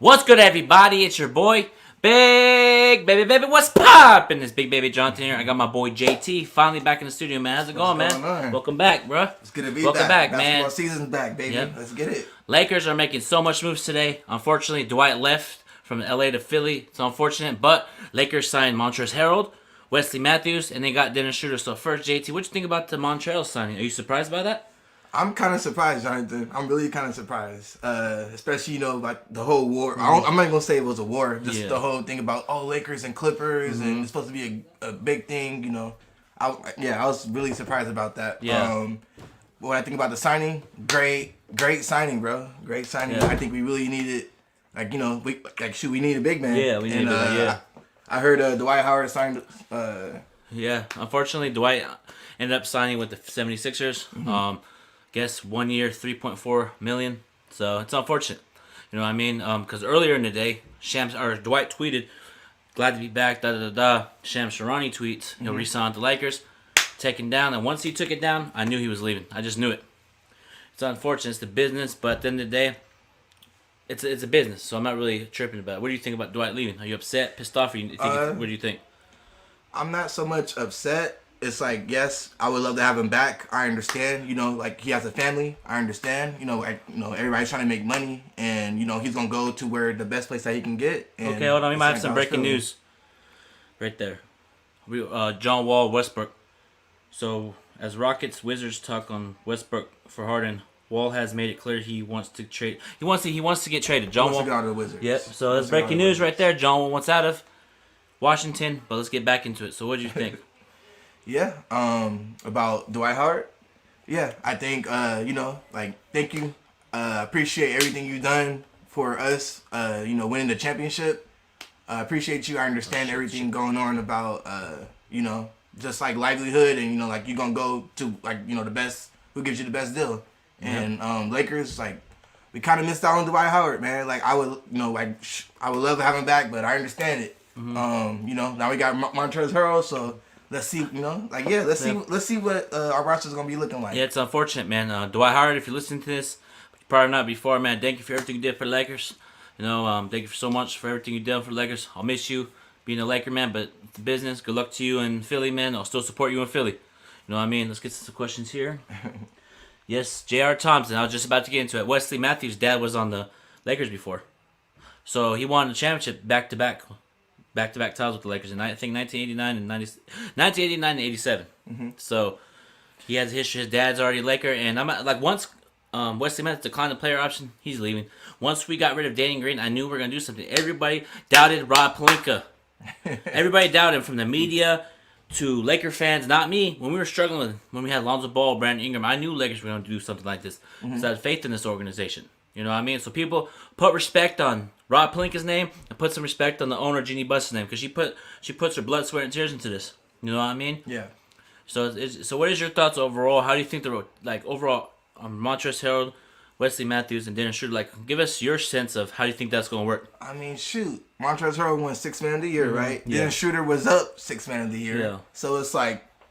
What's good, everybody? It's your boy, Big Baby. What's poppin'? This Big Baby Jonathan here. I got my boy JT finally back in the studio, man. How's it going, man? Welcome back, bro. It's good to be Welcome back, man. Basketball season's back, baby. Yep. Let's get it. Lakers are making so much moves today. Unfortunately, Dwight left from LA to Philly. It's unfortunate, but Lakers signed Montrez Harrell, Wesley Matthews, and they got Dennis Schroeder. So first, JT, what you think about the Montrez signing? Are you surprised by that? I'm kind of surprised, Jonathan. I'm really kind of surprised, especially like the whole war. I'm not gonna say it was a war, just the whole thing about Lakers and Clippers, and it's supposed to be a big thing. I was really surprised about that. Yeah. What I think about the signing, great signing, bro. Great signing. Yeah. I think we really needed, we need a big man. Yeah, we need a big man. Yeah. I heard Dwight Howard signed. Yeah, unfortunately, Dwight ended up signing with the 76ers. Guess 1 year, $3.4 million. So it's unfortunate. You know what I mean? Because earlier in the day, Dwight tweeted, "Glad to be back." Shams Charania tweets, he'll re-sign with the Lakers, taken down. And once he took it down, I knew he was leaving. I just knew it. It's unfortunate. It's the business, but at the end of the day, it's a business. So I'm not really tripping about it. What do you think about Dwight leaving? Are you upset, pissed off, or what do you think? I'm not so much upset. It's like, yes, I would love to have him back. I understand, he has a family. I understand, everybody's trying to make money, and he's gonna go to where the best place that he can get. And okay, hold on, we might have some breaking news. Right there, John Wall, Westbrook. So as Rockets Wizards talk on Westbrook for Harden, Wall has made it clear he wants to trade. He wants to get traded. John Wall. Wants to go out of the Wizards. Yep. So that's breaking news right there. John Wall wants out of Washington, but let's get back into it. So what do you think? Yeah, about Dwight Howard. Yeah, I think, thank you. Appreciate everything you've done for us, winning the championship. Appreciate you. I understand everything going on about, just like livelihood and, you're going to go to, the best, who gives you the best deal. And Lakers, we kind of missed out on Dwight Howard, man. I would, I would love to have him back, but I understand it. Now we got Montrez Harrell, so... Let's see, let's see what our roster's gonna be looking like. Yeah, it's unfortunate, man. Dwight Howard, if you're listening to this, probably not before, man. Thank you for everything you did for the Lakers. Thank you so much for everything you did for the Lakers. I'll miss you being a Laker, man, but it's business. Good luck to you in Philly, man. I'll still support you in Philly. You know what I mean? Let's get to some questions here. Yes, J.R. Thompson. I was just about to get into it. Wesley Matthews' dad was on the Lakers before, so he won the championship back-to-back titles with the Lakers in I think 1989 and 87. So he has a history. His dad's already a Laker, and I'm once Wesley Matthews declined the player option, he's leaving. Once we got rid of Danny Green, I knew we were gonna do something. Everybody doubted Rob Pelinka. Everybody doubted him, from the media to Laker fans. Not me. When we were struggling when we had Lonzo Ball, Brandon Ingram, I knew Lakers were gonna do something like this. So I had faith in this organization. You know what I mean? So people put respect on Rob Pelinka's name and put some respect on the owner, Jeannie Buss's name, because she puts her blood, sweat, and tears into this. You know what I mean? Yeah. So what is your thoughts overall? How do you think overall Montrezl Harrell, Wesley Matthews, and Dennis Schroeder, give us your sense of how you think that's going to work? I mean, shoot. Montrezl Harrell won 6th Man of the Year, right? Yeah. Dennis Schroeder was up 6th Man of the Year. Yeah. So it's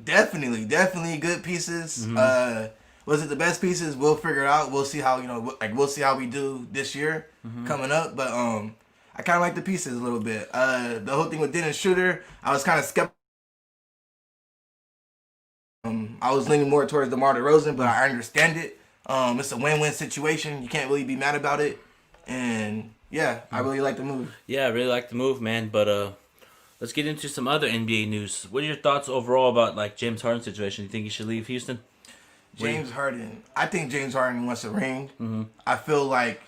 definitely good pieces. Was it the best pieces? We'll figure it out. We'll see how we'll see how we do this year coming up. But I kind of like the pieces a little bit. The whole thing with Dennis Schroeder, I was kind of skeptical. I was leaning more towards DeMar DeRozan, but I understand it. It's a win-win situation. You can't really be mad about it. And yeah, I really like the move. Yeah, I really like the move, man. But let's get into some other NBA news. What are your thoughts overall about James Harden's situation? Do you think he should leave Houston? James Harden. I think James Harden wants a ring. I feel like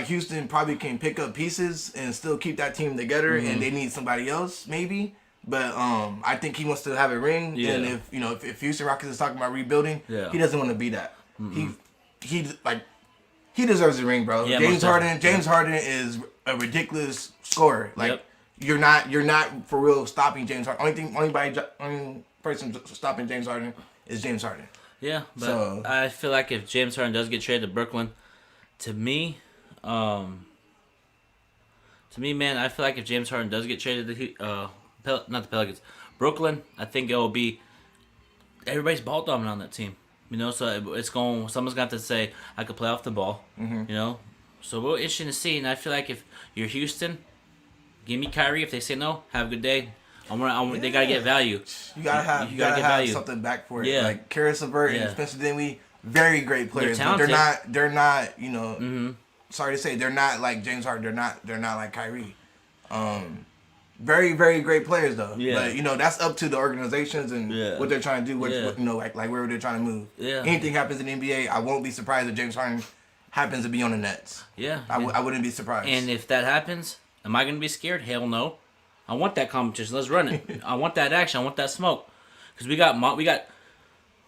Houston probably can pick up pieces and still keep that team together, and they need somebody else maybe. But I think he wants to have a ring. Yeah. And if Houston Rockets is talking about rebuilding, he doesn't want to be that. He deserves a ring, bro. Yeah, James Harden is a ridiculous scorer. You're not for real stopping James Harden. Only person stopping James Harden is James Harden. Yeah, but I feel like if James Harden does get traded to Brooklyn, to me, man, I feel like if James Harden does get traded to not the Pelicans, Brooklyn, I think it will be everybody's ball dominant on that team. So someone's got to say, I could play off the ball. So we'll interesting to see. And I feel like if you're Houston, give me Kyrie. If they say no, have a good day. They gotta get Yeah. value. You You, gotta have you you gotta gotta get have value. something back for it. Yeah, Like Karis LeVert and yeah. Spencer Dinwiddie, very great They're players, but talented. they're not, Mm-hmm. sorry to say, they're not like James Harden. They're not like Kyrie. Very, very great players though. Yeah. But that's up to the organizations and Yeah. what they're trying to do, Yeah. like where they're trying to move. Yeah. Anything happens in the NBA, I won't be surprised if James Harden happens to be on the Nets. Yeah. I wouldn't be surprised. And if that happens, am I gonna be scared? Hell no. I want that competition. Let's run it. I want that action. I want that smoke. Because we got Montrez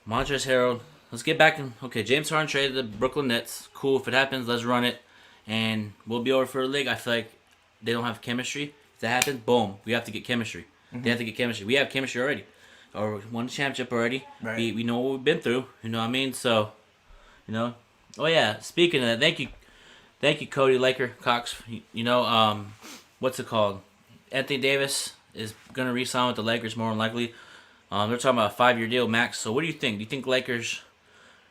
Harrell. Let's get back in. Okay, James Harden traded the Brooklyn Nets. Cool. If it happens, let's run it, and we'll be over for the league. I feel like they don't have chemistry. If that happens, boom, we have to get chemistry. They have to get chemistry. We have chemistry already, or won the championship already. Right. We know what we've been through. You know what I mean? So, you know. Oh yeah. Speaking of that, thank you, Cody Laker Cox. What's it called? Anthony Davis is gonna re-sign with the Lakers more than likely. They're talking about a 5-year deal max. So what do you think? Do you think Lakers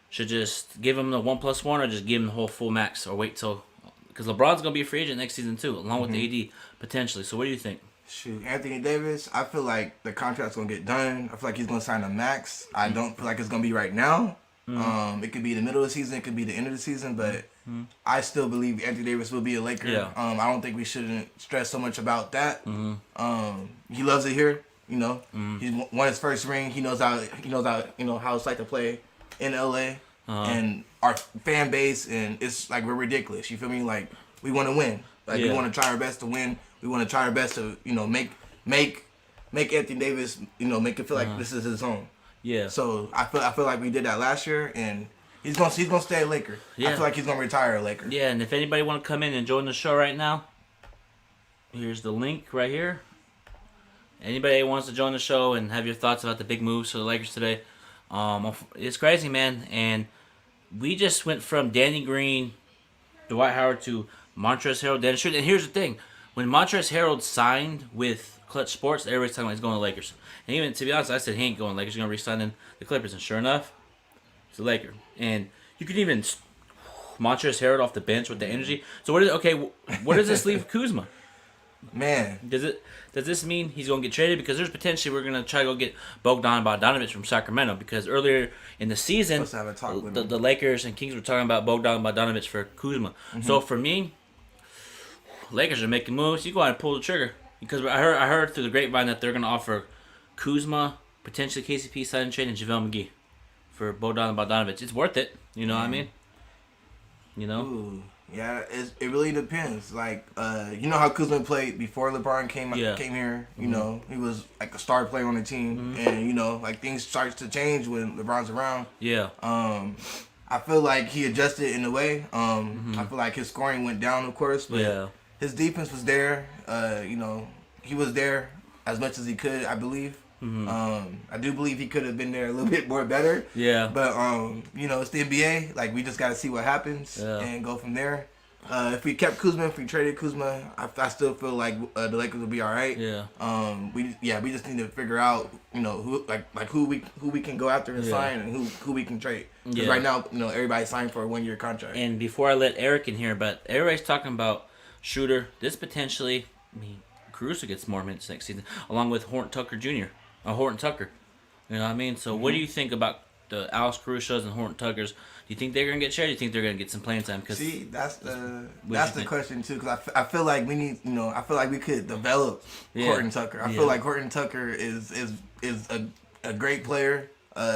should just give him the 1+1, or just give him the whole full max, or wait till because LeBron's gonna be a free agent next season too, along with AD potentially. So what do you think? Shoot, Anthony Davis, I feel like the contract's gonna get done. I feel like he's gonna sign a max. I don't feel like it's gonna be right now. It could be the middle of the season, it could be the end of the season, but I still believe Anthony Davis will be a Laker. Yeah. I don't think we shouldn't stress so much about that. He loves it here. He's won his first ring. He knows how how it's like to play in LA, and our fan base, and it's like we're ridiculous. You feel me? Like we want to win. Like we Yeah. want to try our best to win. We want to try our best to make Anthony Davis make it feel like this is his home. Yeah. So I feel like we did that last year, and he's gonna stay a Laker. Yeah. I feel like he's gonna retire a Laker. Yeah, and if anybody want to come in and join the show right now, here's the link right here. Anybody who wants to join the show and have your thoughts about the big moves for the Lakers today, it's crazy, man. And we just went from Danny Green, Dwight Howard to Montrezl Harrell, Dennis Schroeder. And here's the thing: when Montrezl Harrell signed with Clutch Sports, everybody's talking about he's going to Lakers. And even to be honest, I said he ain't going to Lakers. He's going to re-sign in the Clippers. And sure enough, it's a Laker. And you can even Montrezl Harrell off the bench with the energy. So what does this leave Kuzma? Man, Does this mean he's going to get traded? Because there's potentially we're going to try to go get Bogdan Bogdanovic from Sacramento. Because earlier in the season, Supposed to have a talk with him. the Lakers and Kings were talking about Bogdan Bogdanovic for Kuzma. So for me, Lakers are making moves. You go ahead and pull the trigger. Because I heard through the grapevine that they're going to offer Kuzma, potentially KCP signing trade, and JaVale McGee for Bogdan Bogdanovic. It's worth it. You know what I mean? You know? Ooh, yeah, it really depends. Like, how Kuzma played before LeBron came here. He was like a star player on the team, and like things starts to change when LeBron's around. Yeah. I feel like he adjusted in a way. I feel like his scoring went down, of course, but his defense was there. He was there as much as he could, I believe. I do believe he could have been there a little bit more better. Yeah. But it's the NBA. Like we just got to see what happens and go from there. If we kept Kuzma, if we traded Kuzma, I still feel like the Lakers will be all right. Yeah. We just need to figure out who we can go after and sign and who we can trade. Because right now everybody's signed for a 1-year contract. And before I let Eric in here, but everybody's talking about Shooter. This potentially, Caruso gets more minutes next season, along with Horton Tucker Jr. Horton Tucker. You know what I mean? So what do you think about the Alex Caruso's and Horton Tuckers? Do you think they're gonna get traded? Do you think they're gonna get some playing time? See, that's the question too. Because I feel like we need, I feel like we could develop Horton Tucker. I feel like Horton Tucker is a great player.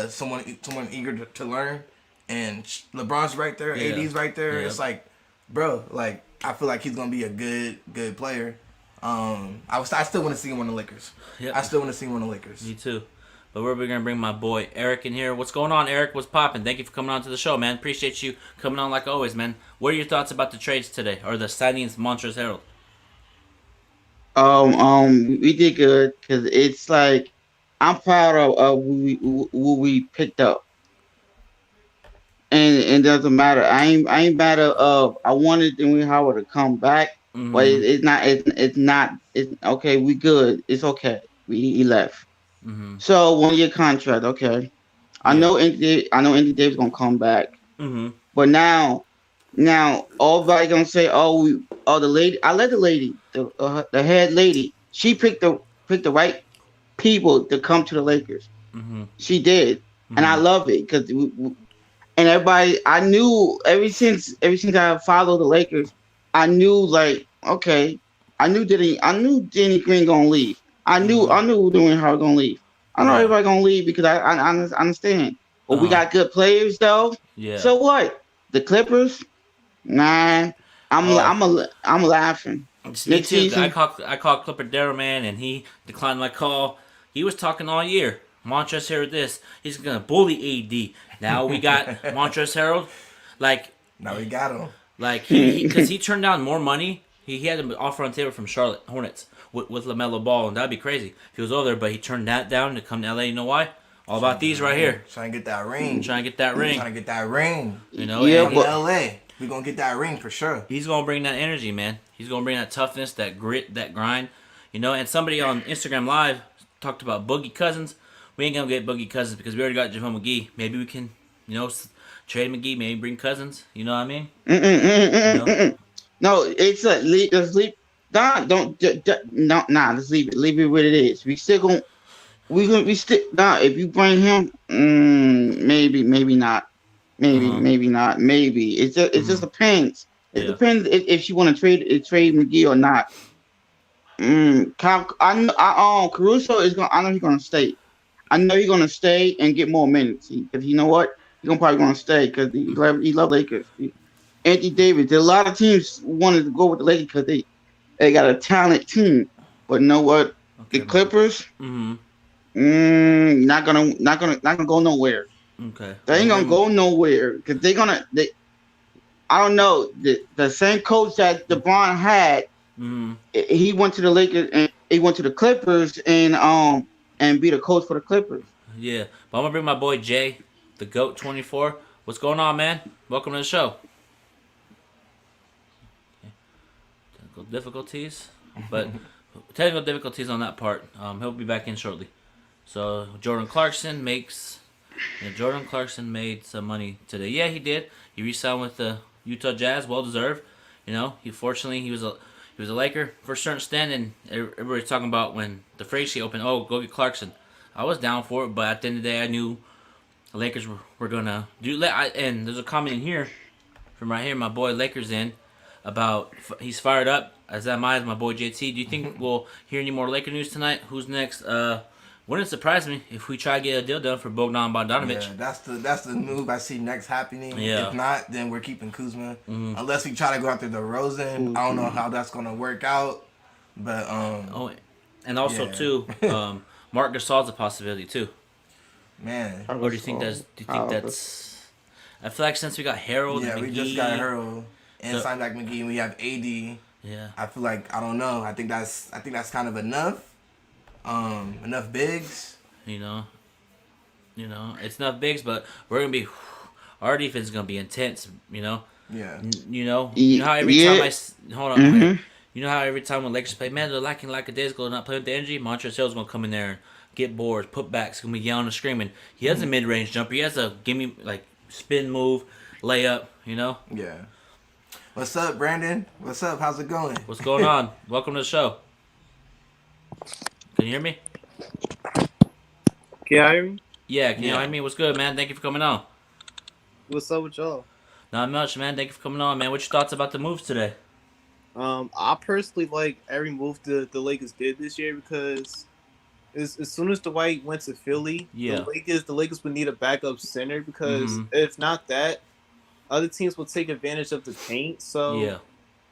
Someone eager to learn. And LeBron's right there. AD's right there. Yeah. It's like, bro, like I feel like he's gonna be a good player. I still want to see him on the Lakers. Yep. I still want to see him on the Lakers. Me too. But we're going to bring my boy Eric in here. What's going on, Eric? What's popping? Thank you for coming on to the show, man. Appreciate you coming on like always, man. What are your thoughts about the trades today, or the signings, Montrezl Harrell? We did good because it's like I'm proud of who we picked up, and it doesn't matter. I ain't mad of. I wanted Dwayne Howard to come back, but it's not. It's not. It's okay. We good. It's okay. He left. Mm-hmm. So 1-year contract. Okay. I know Anthony Davis gonna come back, Mm-hmm. but now Now, everybody gonna say, "Oh, the lady." I let the lady, the head lady. She picked the right people to come to the Lakers. Mm-hmm. She did, and I Mm-hmm. love it because and everybody. I knew ever since I followed the Lakers, I knew like okay, I knew Danny Green gonna leave. I knew Mm-hmm. I knew Dwayne Howard gonna leave. I know Right. everybody gonna leave because I understand. But we Uh-huh. got good players though. Yeah. So what? The Clippers, man. Oh, I'm laughing. it's me Next too. season, I called Clipper Darrow, man, and he declined my call. He was talking all year. Montrez Harrell this. He's gonna bully AD. Now we got Montrez Harrell. Like Now we got him. Like because he turned down more money. He had an offer on the table from Charlotte Hornets with Lamelo Ball, and that'd be crazy if he was over there. But he turned that down to come to LA. You know why? All about these right here. Trying to get that ring. Trying to get that ring. Trying to get that ring. You know, yeah, and Come to LA. We gonna get that ring for sure. he's gonna bring that energy, man. He's gonna bring that toughness, that grit, that grind. You know, and somebody on Instagram Live talked about Boogie Cousins. We ain't gonna get Boogie Cousins because we already got JaVale McGee. Maybe we can, trade McGee. Maybe bring Cousins. You know what I mean? You know. no, it's a leave. Let's leave. Nah, don't. No, nah. Let's leave it. Leave it what it is. We still gonna. We still. Nah. If you bring him, maybe not. Uh Maybe, huh. maybe not. Maybe it just depends. It Yeah. depends if you want to trade McGee or not. Caruso is gonna. I know he's gonna stay. I know he's gonna stay and get more minutes because you know what? He's gonna probably gonna stay because he love Lakers. Anthony Davis. There are a lot of teams wanted to go with the Lakers because they got a talented team. But you know what? The Okay. Clippers, Mm-hmm. not gonna go nowhere. Okay. They Well, ain't gonna bring. go nowhere because I don't know. The same coach that LeBron had, Mm-hmm. he went to the Lakers and he went to the Clippers and be the coach for the Clippers. Yeah. But I'm gonna bring my boy Jay, the Goat 24. What's going on, man? Welcome to the show. Technical difficulties, but technical difficulties on that part. He'll be back in shortly. So Jordan Clarkson made some money today. Yeah, he did. He re-signed with the Utah Jazz, well deserved. He was a Laker for a certain stand, and everybody's talking about when the phrase she opened. Oh, go get Clarkson. I was down for it, but at the end of the day, I knew the Lakers were gonna do. And there's a comment in here from right here, my boy Lakers in about he's fired up. As am I, as my boy JT. Do you think we'll hear any more Laker news tonight? Who's next? Wouldn't surprise me if we try to get a deal done for Bogdan Bogdanovic. Yeah, that's the move I see next happening. Yeah. If not, then we're keeping Kuzma. Mhm. Unless we try to go after the Rosen. I don't know how that's gonna work out. But Oh, and also Yeah. too, Mark Gasol's a possibility too. man. Or do you think that's? I feel like since we got Harold Yeah, and we McGee, just got Hurl and So- signed back McGee and we have AD. yeah, I feel like I don't know. I think that's kind of enough. Enough bigs. you know, it's not bigs, but we're gonna be. Our defense is gonna be intense. Yeah. You know how every time hold on, Mhm. okay. You know how every time when Lakers play, man, they're lacking lackadaisical, not playing with the energy. Montrez Harrell's gonna come in there and get boards, put backs, gonna be yelling and screaming. He has a mid range jumper. He has a gimme like spin move, layup. Yeah. What's up, Brandon? What's up? How's it going? What's going on? Welcome to the show. Can you hear me? Can y'all hear me? Yeah, can you Yeah. hear me? What's good, man? Thank you for coming on. What's up with y'all? Not much, man. Thank you for coming on, man. What's your thoughts about the moves today? I personally like every move the Lakers did this year because as soon as Dwight went to Philly, Yeah. the Lakers would need a backup center because Mhm. if not that, other teams will take advantage of the paint. So Yeah.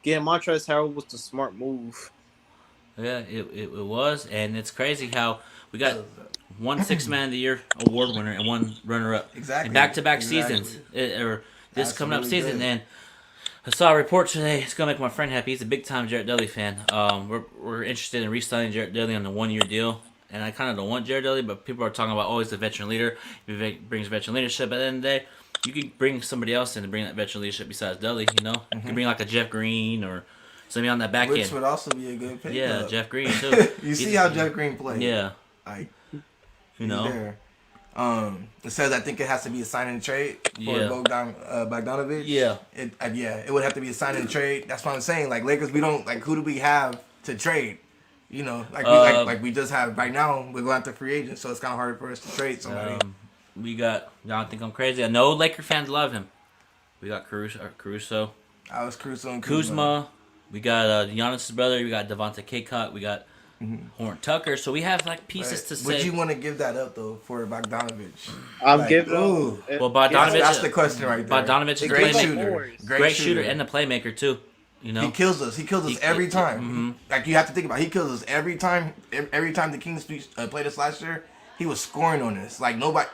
getting Montrez Harrell was the smart move. Yeah, it was, and it's crazy how we got one Six Man of the Year award winner and one runner up. Exactly. In back-to-back Exactly. seasons, or this That's coming up really season. good. And I saw a report today. It's gonna make my friend happy. He's a big-time Jared Dudley fan. We're interested in re-signing Jared Dudley on a 1-year deal. And I kind of don't want Jared Dudley, but people are talking about, he's a veteran leader. He brings veteran leadership. But at the end of the day, you can bring somebody else in to bring that veteran leadership besides Dudley. You can bring like a Jeff Green or somebody on that back Which end. would also be a good pick. Yeah, Jeff Green too. You see He's- how Jeff Green plays. Yeah, Like, you know. he's there. It says I think it has to be a sign and trade for Yeah. Bogdanovich. Yeah. It would have to be a sign and trade. That's what I'm saying. Like Lakers, we don't like who do we have to trade? You know, like we just have right now. We're going after free agents, so it's kind of hard for us to trade somebody. We got. Y'all think I'm crazy? I know Laker fans love him. We got Caruso, Alex Caruso and Kuzma. We got Giannis' brother. We got Devontae Kaycock. We got Horn Tucker. So we have like pieces to say. Would you want to give that up though for Bogdanovich? I'm giving ooh. him. Well, Bogdanovich. That's the question right there. Bogdanovich is a great playmaker. shooter, Great shooter and a playmaker too. You know, he kills us. He kills us every time. Like you have to think about, it. He kills us every time. Every time the Kings played us last year, he was scoring on us like nobody,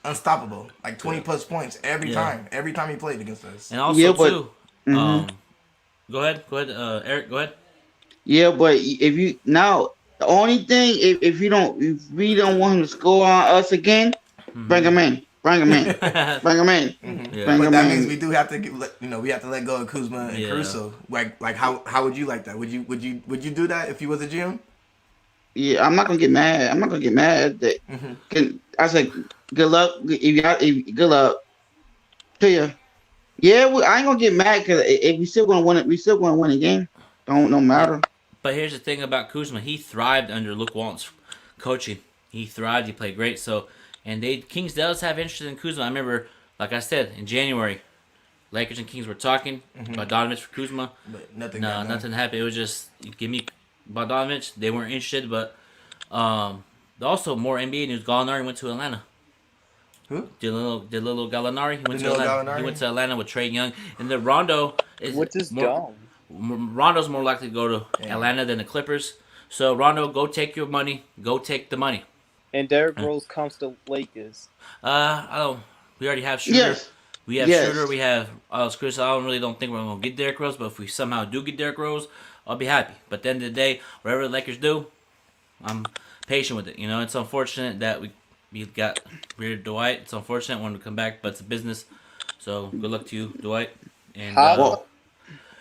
unstoppable. Like 20 plus points every time. Every time he played against us. And also too. Go ahead, Eric. Go ahead. Yeah, but if you now the only thing if we don't want him to score on us again, bring him in. Bring him in. Bring him in. Yeah. Bring But him that in. means we do have to, we have to let go of Kuzma and Caruso. Like how would you like that? Would you do that if you was a GM? Yeah, I'm not gonna get mad. I'm not gonna get mad. That I said, good luck. Good luck to you. Yeah, I ain't gonna get mad because if we still gonna win it, we still gonna win the game. Don't matter. But here's the thing about Kuzma. He thrived under Luke Walton's coaching. He thrived. He played great. So, and Kings does have interest in Kuzma. I remember, like I said, in January, Lakers and Kings were talking about Bogdanovich for Kuzma. But nothing. Nothing happened. It was just give me Bogdanovich. They weren't interested. But also more NBA news. Gallinari went to Atlanta. Who? Did little Gallinari. He went to Danilo Atlanta. Gallinari? He went to Atlanta with Trae Young, and then Rondo is Which is more. dumb. Rondo's more likely to go to Atlanta than the Clippers. So Rondo, go take your money. Go take the money. And Derrick Rose comes to Lakers. I don't. We already have Shooter. Yes. We have Yes. Shooter. We have Chris. I don't think we're gonna get Derrick Rose. But if we somehow do get Derrick Rose, I'll be happy. But at the end of the day, whatever the Lakers do, I'm patient with it. You know, it's unfortunate that we got rid of Dwight. It's unfortunate when we come back, but it's a business. So good luck to you, Dwight. And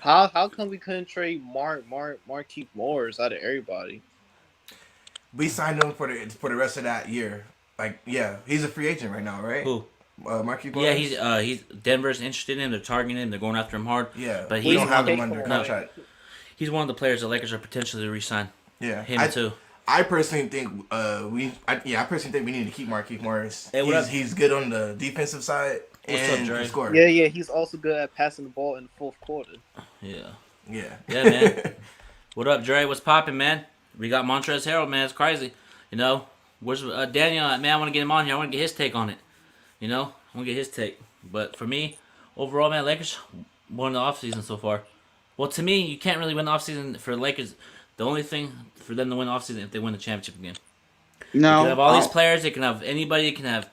How come we couldn't trade Markieff Morris out of everybody? We signed him for the rest of that year. Like, yeah, he's a free agent right now, right? who? Markieff Yeah, Morris? he's Denver's interested in him. They're targeting him. They're going after him hard. Yeah, but we he's don't have him capable. under contract. He's one of the players the Lakers are potentially to re-sign. Yeah, Him too. I personally think I personally think we need to keep Markieff Morris. Hey, what up? He's good on the defensive side What's up, and Dre? can score. Yeah, he's also good at passing the ball in the fourth quarter. Yeah. Yeah, Man. What up, Dre? What's popping, man? We got Montrez Harrell, man. It's crazy. You know, where's Daniel at, man? I want to get him on here. I want to get his take on it. You know, I want to get his take. But for me, overall, man, Lakers won the offseason so far. Well, to me, you can't really win the offseason for the Lakers. The only thing for them to win the offseason if they win the championship again. No. They can have all these players. They can have anybody. You can have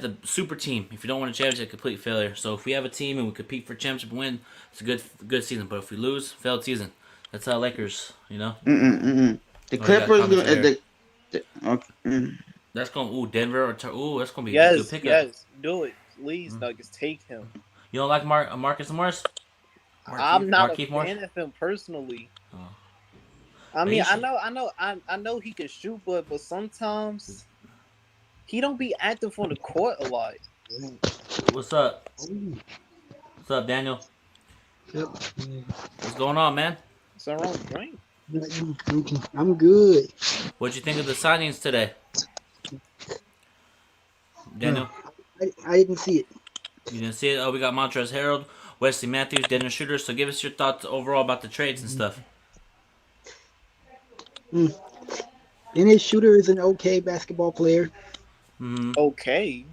the super team. If you don't win a championship, complete failure. So if we have a team and we compete for championship and win, it's a good season. But if we lose, failed season. That's how Lakers, you know. The Clippers. Okay. That's going. Denver. That's gonna be a good pickup. Yes, do it. Please, Nuggets, take him. You don't like Marcus Morris? I'm not Markieff a Morris? fan of him personally. Oh. I mean, He I know he can shoot, but sometimes he don't be active on the court a lot. What's up? What's up, Daniel? Yep. What's going on, man? Something wrong with drink? I'm good. What'd you think of the signings today, Daniel? I didn't see it. You didn't see it? Oh, we got Montrez Harrell, Wesley Matthews, Dennis Shooter. So give us your thoughts overall about the trades and stuff. Dennis Shooter is an okay basketball player. Okay.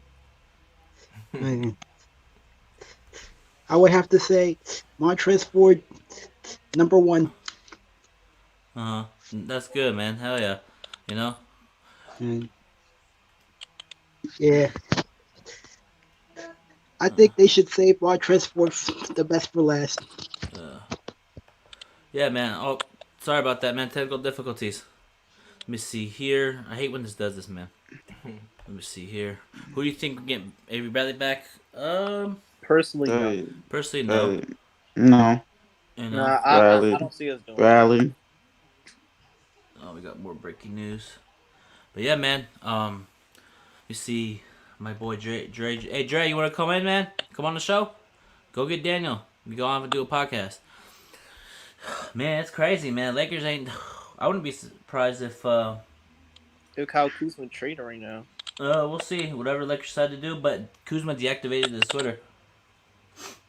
I would have to say Montrez Ford, number one. That's good, man. Hell yeah. You know? Yeah. I think they should save Montrez Ford the best for last. Yeah, man. Oh, sorry about that, man. Technical difficulties. Let me see here. I hate when this does this, man. Let me see here. Who do you think will get Avery Bradley back? Personally, no. Personally, no. No. You know? Nah, I don't see us doing it. Rally. Oh, we got more breaking news. But yeah, man. You see my boy Dre. Hey Dre, you want to come in, man? Come on the show. Go get Daniel. We go on and do a podcast. Man, it's crazy, man. Lakers ain't. I wouldn't be surprised if. Look how Kuzma trading right now. We'll see. Whatever Lakers decide to do, but Kuzma deactivated his Twitter.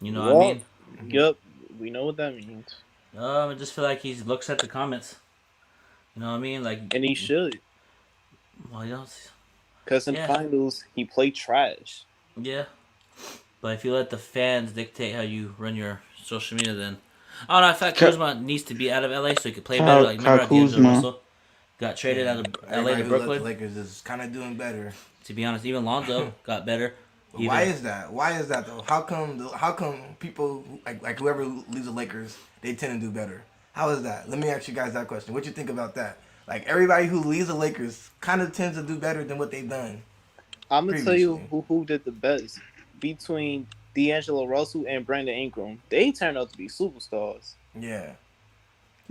You know what I Well, mean? yep, we know what that means, I just feel like he looks at the comments. You know what I mean? Like, and he should, well, you know, because in Yeah. finals he played trash. yeah. But if you let the fans dictate how you run your social media, then I don't know. I feel like Kuzma needs to be out of LA so he could play better. Like, remember how D'Angelo Kuzma. Russell got traded out of LA Everybody to who left Brooklyn? the Lakers is kind of doing better. To be honest, even Lonzo got better. Why is that? Why is that though? How come people like whoever leaves the Lakers, they tend to do better? How is that? Let me ask you guys that question. What you think about that? Like everybody who leaves the Lakers kind of tends to do better than what they've done. I'm gonna tell you Previously. who did the best between D'Angelo Russell and Brandon Ingram. They turned out to be superstars. Yeah.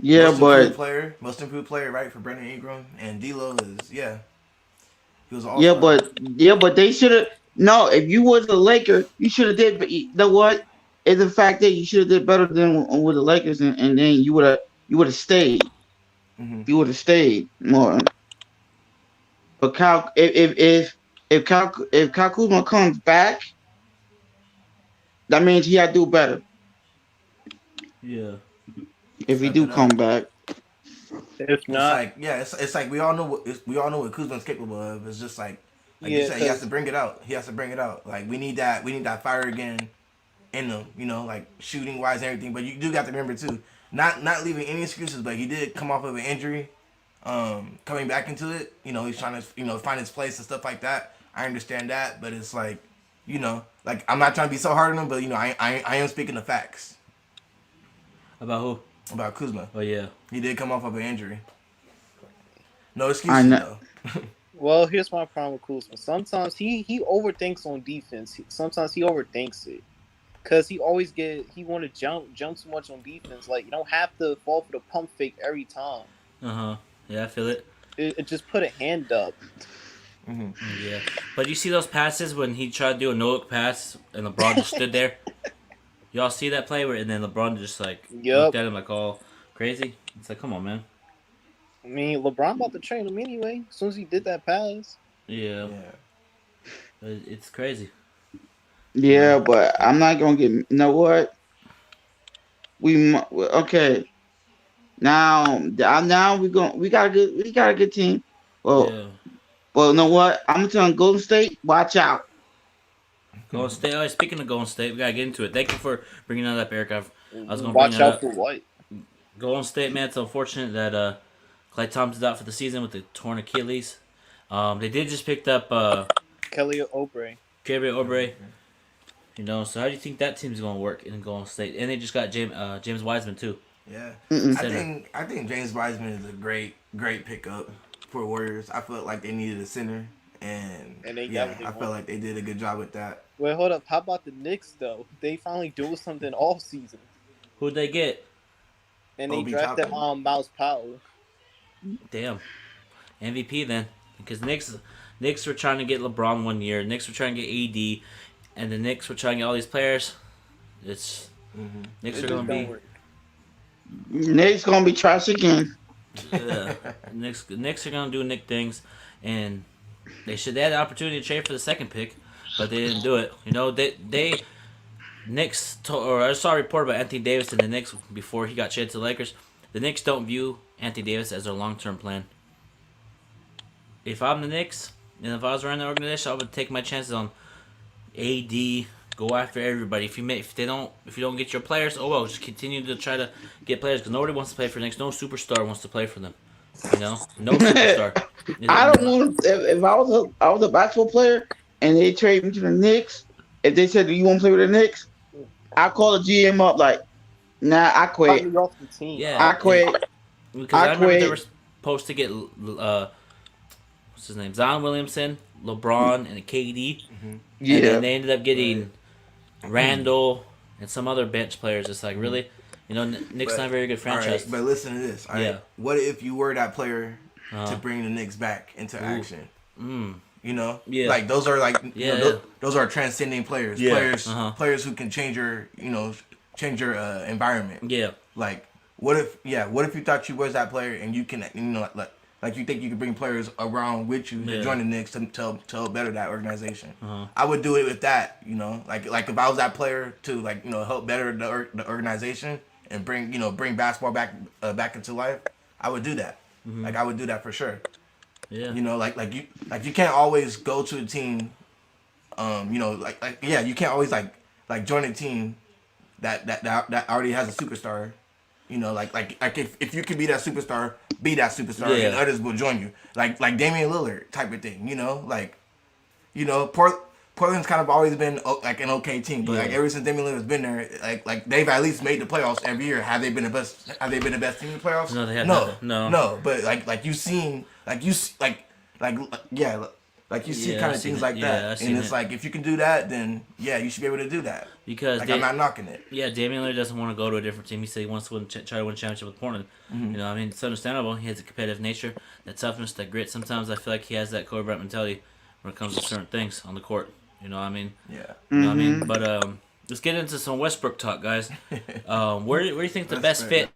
Yeah, but Most improved player, right, for Brandon Ingram, and D'Lo is he was all yeah, but they should have. No, if you was a Laker, you should have did. But you know what? It's the fact that you should have did better than with the Lakers, and then you would have stayed. hmm You would have stayed more. But Cal, if Cal Kuzma comes back, that means he had to do better. Yeah. If he Step do it come up. back, If It's not, like it's like we all know what Kuzma's capable of. It's just like you yeah, said, he has 'cause to bring it out. He has to bring it out. Like we need that fire again in them. You know, like shooting wise and everything. But you do got to remember too, not leaving any excuses. But he did come off of an injury. Coming back into it, he's trying to find his place and stuff like that. I understand that, but it's like, like I'm not trying to be so hard on him, but I am speaking the facts About who? about Kuzma. Oh yeah. He did come off of an injury. No I excuses know. though. well, here's my problem with Kuzma. Sometimes he overthinks on defense. Sometimes he overthinks it. Cause he always he want to jump too much on defense. Like you don't have to fall for the pump fake every time. Yeah, I feel it. It just put a hand up. Yeah. But you see those passes when he tried to do a no-look pass and LeBron just stood there? Y'all see that play and then LeBron just like Yup. looked at him like all crazy? It's like, come on, man. I mean, LeBron about to train him anyway. As soon as he did that pass. Yeah. Yeah. It's crazy. Yeah, but I'm not gonna get. You know what? Okay. Now we got a good team. Well, Yeah. you know what? I'm gonna tell Golden State, watch out. Golden State. Oh, speaking of Golden State, we gotta get into it. Thank you for bringing that up, Eric. I was gonna bring Watch that out up. for what? Golden State, man. It's unfortunate that Klay Thompson's out for the season with the torn Achilles. They did just picked up Kelly Oubre. Gabriel Oubre. So how do you think that team's gonna work in Golden State? And they just got James Wiseman too. Yeah. Mm-mm. I think James Wiseman is a great pickup for Warriors. I felt like they needed a center, and they got what they I felt wanted. like they did a good job with that. Wait, hold up. How about the Knicks though? They finally doing something all season, Who'd they get? and they Obi drafted Toppin. Miles Powell. Damn. MVP then. Because Knicks were trying to get LeBron 1 year. Knicks were trying to get AD. And the Knicks were trying to get all these players. Knicks It are just going to don't be... work. Nate's gonna be trash again. Knicks are going to do Knick things. And they had the opportunity to trade for the second pick. But they didn't do it. I saw a report about Anthony Davis and the Knicks before he got traded to the Lakers. The Knicks don't view Anthony Davis as their long-term plan. If I'm the Knicks, and if I was running the organization, I would take my chances on AD, go after everybody. If you don't get your players, oh well, just continue to try to get players because nobody wants to play for the Knicks. No superstar wants to play for them. No superstar. I don't want if I was a basketball player and they trade me to the Knicks. If they said, "Do you want to play with the Knicks?" I call the GM up like, "Nah, I Cut quit. me off the team. Yeah. I quit." Because I remember quit. they were supposed to get what's his name, Zion Williamson, LeBron, and KD. And Yeah, then they ended up getting Randall and some other bench players. It's like really, Knicks not a very good franchise. All right, but listen to this. All right, Yeah. what if you were that player to bring the Knicks back into action? You know, Yeah. like those are like Yeah, you know, yeah. those are transcending players. Yeah. Players, Uh-huh. players who can change your environment. Yeah. Like, what if you thought you was that player and you can, like you think you can bring players around with you to Yeah. join the Knicks to help better that organization. Uh-huh. I would do it with that, like if I was that player to help better the organization and bring basketball back into life. I would do that. Mm-hmm. Like I would do that for sure. Yeah. Like you can't always go to a team. You can't always like join a team that already has a superstar. Like if you could be that superstar, Yeah. and others will join you. Like Damian Lillard type of thing. Portland's kind of always been like an okay team, but like Yeah. ever since Damian Lillard's been there, like they've at least made the playoffs every year. Have they been the best? Have they been the best team in the playoffs? No, they have not. No. No. But like you seen like you s- like yeah. Like you see Yeah, kind I've of seen things it. like Yeah, I've that, seen and it's it. like if you can do that, then yeah, you should be able to do that. Because Like I'm not knocking it. Yeah, Damian Lillard doesn't want to go to a different team. He said he wants to try to win a championship with Portland. Mm-hmm. You know, I mean, it's understandable. He has a competitive nature, that toughness, that grit. Sometimes I feel like he has that Kobe Bryant mentality when it comes to certain things on the court. You know what I mean? Yeah. You know what I mean? But let's get into some Westbrook talk, guys. Where do you think the best fit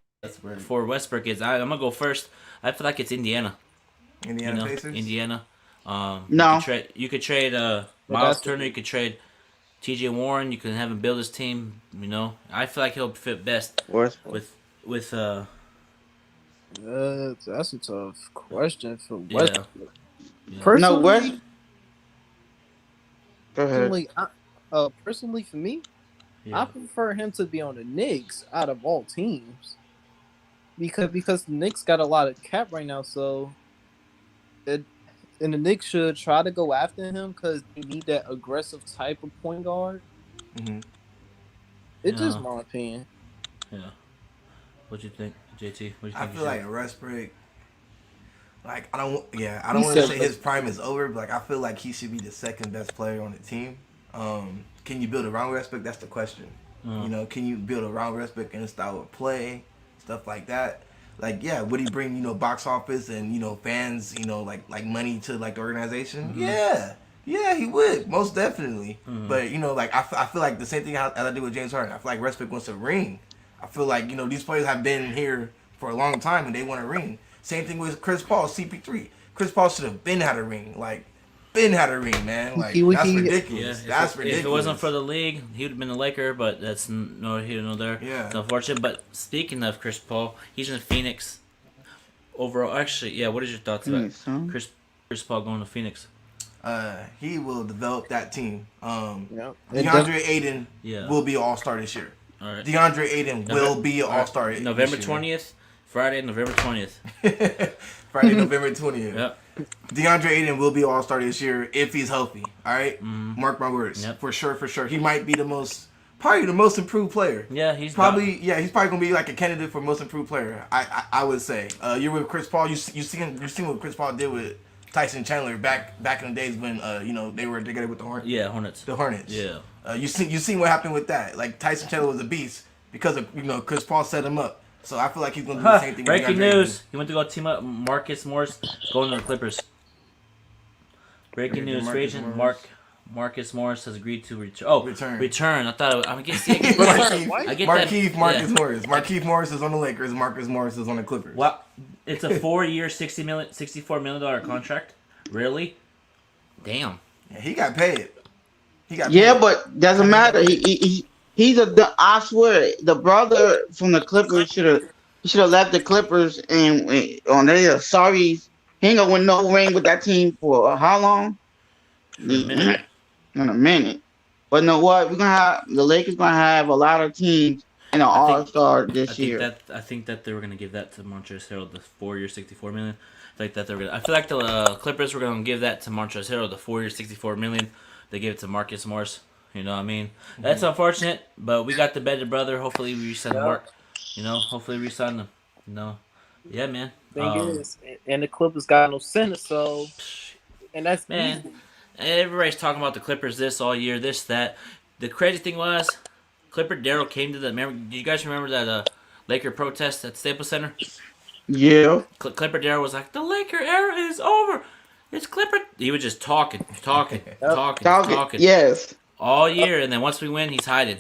for Westbrook is? I'm gonna go first. I feel like it's Indiana. Indiana Pacers. Indiana. No. You could trade Miles Turner. You could trade T.J. Warren. You can have him build his team. You know, I feel like he'll fit best Westbrook. with That's a tough question for yeah. Westbrook. Yeah. Personally, No, West. Go ahead. personally for me, Yeah. I prefer him to be on the Knicks out of all teams, because the Knicks got a lot of cap right now, and the Knicks should try to go after him because they need that aggressive type of point guard. Mm-hmm. It's just Yeah. my opinion. Yeah. What do you think, JT? What do you I think? feel like Westbrook. Like I don't He want to said say his prime is over, but like I feel like he should be the second best player on the team. Can you build around Westbrook? That's the question. Can you build around Westbrook in a style of play, stuff like that? Like yeah, would he bring box office and fans like money to like the organization? Mm-hmm. Yeah, he would most definitely. Mm-hmm. But like I feel like the same thing as I do with James Harden. I feel like Westbrook wants a ring. I feel like these players have been here for a long time and they want a ring. Same thing with Chris Paul, CP3. Chris Paul should have been had a ring, man. Like that's ridiculous. Yeah, That's if ridiculous. it wasn't for the league, he would have been a Laker, but that's no here nor there. Yeah. It's unfortunate. But speaking of Chris Paul, he's in Phoenix. Overall, actually, yeah. What is your thoughts Phoenix, huh? about Chris Paul going to Phoenix? He will develop that team. Yeah. DeAndre Ayton Yeah. will be an all-star this year. All right. DeAndre Ayton will be an all-star. November this year. 20th, Friday, November 20th. Friday, November 20th. Yep. DeAndre Ayton will be an all-star this year if he's healthy. All right? Mark my words. Yep. For sure. He might be probably the most improved player. Yeah, he's He's probably gonna be like a candidate for most improved player. I would say. You're with Chris Paul. You seen what Chris Paul did with Tyson Chandler back in the days when they were together with the Hornets. Yeah, Hornets. The Hornets. Yeah. You seen what happened with that? Like Tyson Chandler was a beast because of Chris Paul set him up. So I feel like he's gonna do the same thing. Breaking with DeAndre news: He went to go team up Marcus Morris going to the Clippers. Breaking news: free agent Marcus Morris has agreed to return. Oh, return. I thought I guess I get Markieff that. Morris. Markieff Morris is on the Lakers. Marcus Morris is on the Clippers. Wow, it's a 4-year, $64 million contract. Really? Damn. Yeah, he got paid. Yeah, but doesn't matter. He's I swear, the brother from the Clippers should have left the Clippers and on they sorry. He ain't gonna win no ring with that team for how long? In a minute. But know what? The Lakers gonna have a lot of teams in an All-Star this year. I think that they were gonna give that to Montrez Harrell, the 4-year, $64 million. I feel like the Clippers were gonna give that to Montrez Harrell, the 4-year, $64 million. They gave it to Marcus Morris. You know what I mean? That's unfortunate, but we got the better brother. Hopefully we resign Mark. Hopefully we resign him. Yeah, man. Thing is, and the Clippers got no center, so and that's man. easy. Everybody's talking about the Clippers this all year, this that. The crazy thing was, Clipper Darrell came to the. Do you guys remember that Laker protest at Staples Center? Yeah. Clipper Darrell was like, "The Laker era is over." It's Clipper. He was just talking Talking. Yes. all year, and then once we win, he's hiding.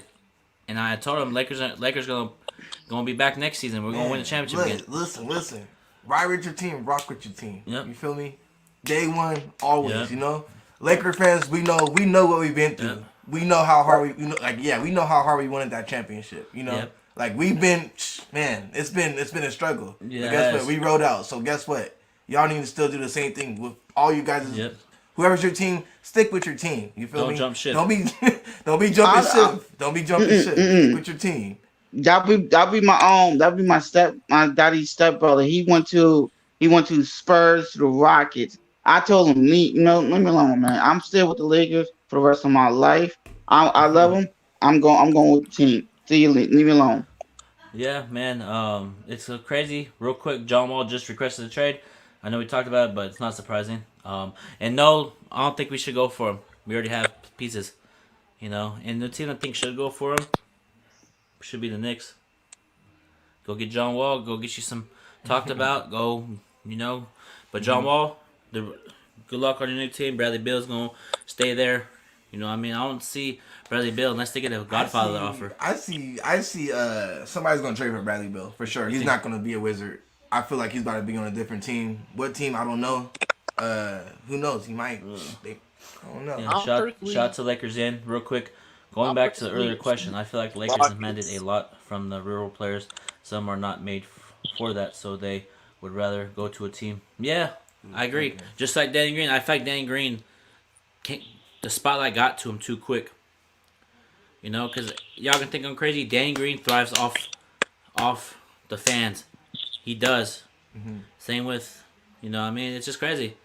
And I told him Lakers gonna be back next season. We're gonna win the championship again. Listen. Ride with your team, rock with your team. Yep. You feel me? Day one, always. Yep. You know, Laker fans, we know what we've been through. Yep. We know how hard we know how hard we wanted that championship. You know, Yep. like we've been, man, it's been a struggle. Yeah, But guess what? We rode out. So guess what? Y'all need to still do the same thing with all you guys. Yep. Whoever's your team, stick with your team. You feel me? Don't jump ship. Don't be jumping ship. Don't be jumping ship. Stick with your team. That'll be my daddy's stepbrother. He went to Spurs to the Rockets. I told him, leave me alone, man. I'm still with the Lakers for the rest of my life. I love him. I'm going with the team. See you, leave me alone. Yeah, man. It's crazy. Real quick, John Wall just requested a trade. I know we talked about it, but it's not surprising. And no, I don't think we should go for him. We already have pieces, you know. And the team I think should go for him should be the Knicks. Go get John Wall. Go get you some talked about. Go, you know. But John Wall, good luck on your new team. Bradley Beal's gonna stay there. You know, what I mean, I don't see Bradley Beal unless they get a Godfather offer. I see. Somebody's gonna trade for Bradley Beal for sure. He's not gonna be a Wizard. I feel like he's about to be on a different team. What team? I don't know. Who knows? He might. I don't know. Yeah, shout to Lakers in real quick. Going back to the earlier question, I feel like the Lakers demanded a lot from the rural players. Some are not made for that, so they would rather go to a team. Yeah, I agree. Just like Danny Green, I feel like Danny Green, the spotlight got to him too quick. You know, because y'all can think I'm crazy. Danny Green thrives off the fans. He does. Mm-hmm. Same with, you know, I mean, it's just crazy.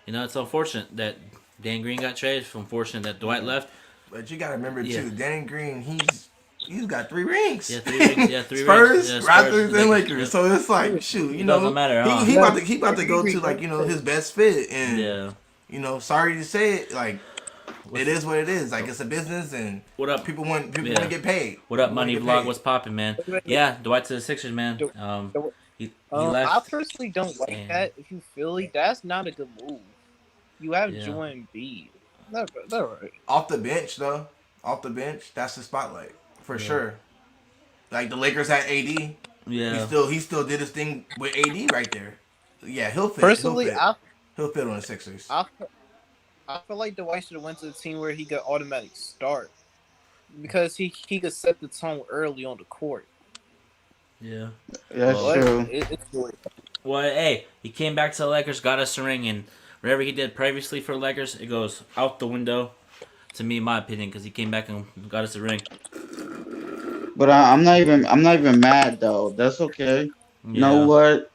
You know, it's unfortunate that Danny Green got traded. It's unfortunate that Dwight left. But you gotta remember too, Danny Green, he's got 3 rings. Yeah, 3 rings. Yeah, 3 Spurs, rings. Raptors, and Lakers. Yep. So it's like, shoot, you know, doesn't matter, huh? he about to go to like, you know, his best fit, and you know, sorry to say it, like it is what it is. Like it's a business, and what up? People want to get paid. What up, Money Vlog? What's popping, man? Yeah, Dwight to the Sixers, man. He left. I personally don't like that. If you Philly, that's not a good move. You have Joel Embiid. That's right. Off the bench, though. Off the bench, that's the spotlight for sure. Like the Lakers had AD. Yeah. He still did his thing with AD right there. Yeah, he'll fit. Personally, he'll fit on the Sixers. I feel like Dwight should have went to a team where he got automatic start because he could set the tone early on the court. Yeah. That's true. Well, hey, he came back to the Lakers, got us a ring, and whatever he did previously for the Lakers, it goes out the window. To me, in my opinion, because he came back and got us a ring. But I'm not even mad though. That's okay. You know what?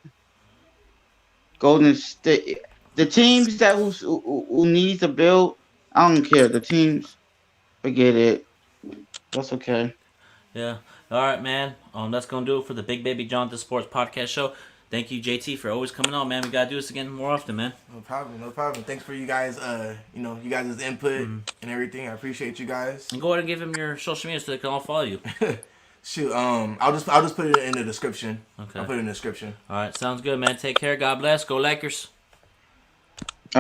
Golden State, the teams that who needs to build, I don't care. The teams, forget it. That's okay. Yeah. All right, man. That's gonna do it for the Big Baby Jonathan Sports Podcast Show. Thank you, JT, for always coming on, man. We gotta do this again more often, man. No problem. Thanks for you guys. You guys' input and everything. I appreciate you guys. And go ahead and give them your social media so they can all follow you. Shoot. I'll just put it in the description. Okay. I'll put it in the description. All right. Sounds good, man. Take care. God bless. Go Lakers.